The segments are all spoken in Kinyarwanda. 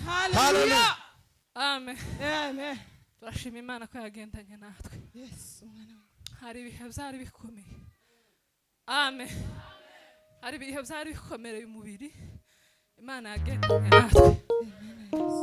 Hallelujah. Amen. Amen. Turashima Imana ko yagendanye natwe. Yes. Hari ibihe byari bikomeye. Amen. Hari ibihe byari bikomereye umubiri. Imana yagendanye natwe.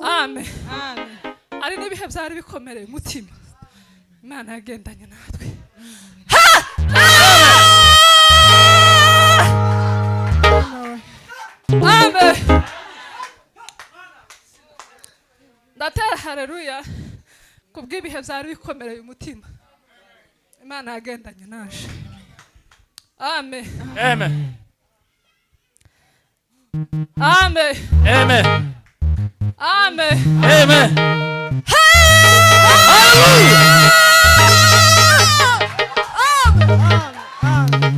Amen. Amen. Hari n'ibihe byari bikomereye umutima. Imana yagendanye natwe. Amen. Ndatera haleluya kubw'ibihe byari bikomereye umutima. Imana yagendanye naje. Amen. Amen. Amen. Amen. Amen. Amen.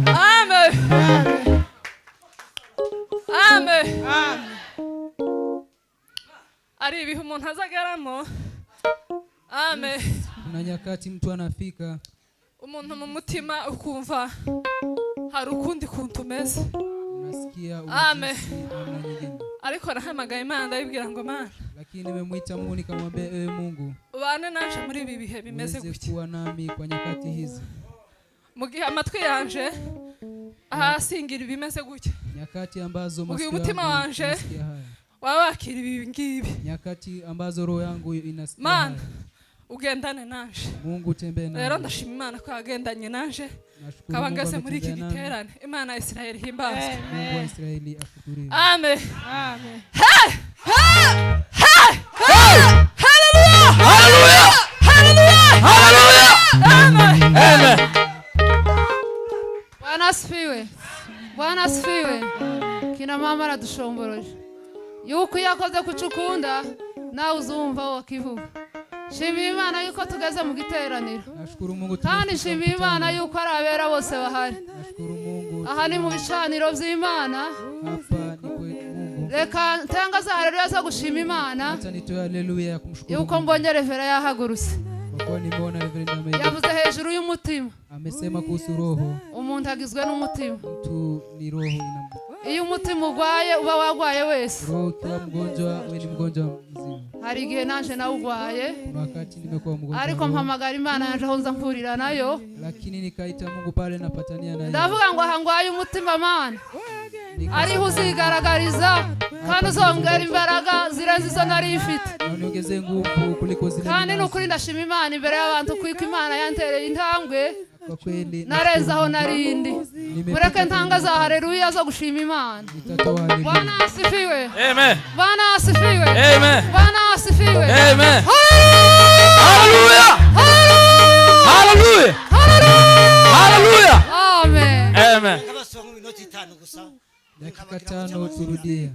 Amen. Amen. Ari ibihe umuntu azageramo. Amen. Kuna nyakati mtu anafika Umuntu mu mutima ukumva hari ukundi kuntu umeze. unasikia Amen. namna nyingine. Ariko nahamagaye Imana ndayibwira ngo Mana, Lakini nimemwita Mungu nikamwambia ewe Mungu ubane naje muri ibi bihe bimeze uweze gutya. kuwa nami kwa nyakati hizi. Mu gihe amatwi yanje ahasingira ibimeze gutya, Nyakati ambazo Mugihe masikio umutima yangu wanje inasikia haya. waba wakira ibi ngibi. Nyakati ambazo roho yangu inasikia Mana, haya. ugendane naje. Mungu tembee Rero nami. ndashima Imana ko yagendanye naje. Nashukuru Kaba Mungu ngeze muri iki ametembea nami. giterane. Imana ya Isiraheli himbazwe. Mungu wa Israeli ashukuriwe. Amen. Amen. Hallelujah! Hallelujah. Hallelujah. Amen. Amen. Bwana asifiwe. Bwana asifiwe. Kina mama aradushomboroshe. Yuko yakoze kucukunda nawe uzumva wakivuga. Shimira Imana yuko tugeze mu giteraniro. Nashukuru Mungu Kandi tumefika shimira Imana mkutano. yuko ari abera bose bahari. Nashukuru Mungu. Aha ni mu bicaniro by'Imana. Hapa ni kwa Mungu. Reka ntangaza haleluya zo gushima Imana. Acha nitoe haleluya ya kumshukuru Yuko Mungu. mbonye revera yahagurutse. Kwa kuwa nimeona Reverend Amede Yavuze hejuru y'umutima. amesema kuhusu roho. Umuntu agizwe n'umutima. Mtu ni roho ina Iyo umutima ugwaye uba wagwaye wese. roho ukiwa mgonjwa, wewe ni mgonjwa mzima. Hari igihe nanje nawe ugwaye. Kuna wakati nimekuwa mgonjwa. Ariko roho, mpamagara Imana yanje aho nza mpurira nayo. lakini nikaita Mungu pale napatania naye. Ndavuga ngo hangwaye umutima Mana. Ariho uzigaragariza kandi uzongera imbaraga zirenze izo nari ifite. Niongezee nguvu kuliko zile. Kandi nukuri ndashima Imana imbere y'abantu kuko Imana yantereye intambwe kwa kweli narenza aho narindi. Mureke ntangaza haleluya zo gushima Imana. nitatoa haleluya. Bwana asifiwe. Amen. Bwana asifiwe. Amen. Bwana asifiwe. Amen. Hallelujah. Hallelujah. Hallelujah. Amen. Amen. Dakika 5 turudie.